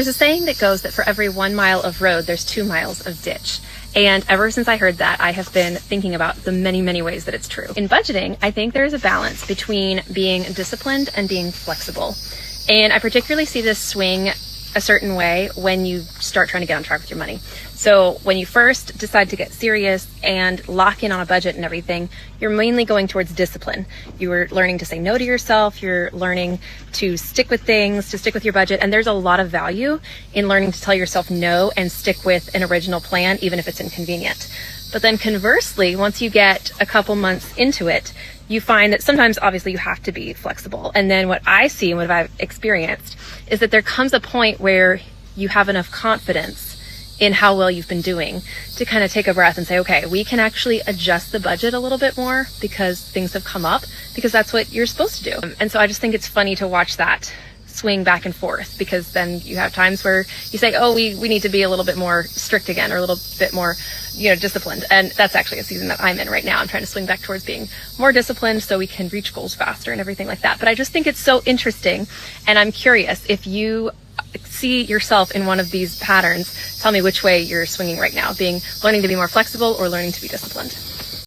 There's a saying that goes that for every 1 mile of road, there's 2 miles of ditch. And ever since I heard that, I have been thinking about the many, many ways that it's true. In budgeting, I think there's a balance between being disciplined and being flexible. And I particularly see this swing a certain way when you start trying to get on track with your money. So when you first decide to get serious and lock in on a budget and everything, you're mainly going towards discipline. You're learning to say no to yourself. You're learning to stick with things, to stick with your budget. And there's a lot of value in learning to tell yourself no and stick with an original plan, even if it's inconvenient. But then conversely, once you get a couple months into it, you find that sometimes obviously you have to be flexible. And then what I see and what I've experienced is that there comes a point where you have enough confidence in how well you've been doing to kind of take a breath and say, okay, we can actually adjust the budget a little bit more because things have come up, because that's what you're supposed to do. And so I just think it's funny to watch that swing back and forth, because then you have times where you say, oh, we need to be a little bit more strict again, or a little bit more, disciplined. And that's actually a season that I'm in right now. I'm trying to swing back towards being more disciplined so we can reach goals faster and everything like that. But I just think it's so interesting. And I'm curious if you see yourself in one of these patterns, tell me which way you're swinging right now, learning to be more flexible or learning to be disciplined.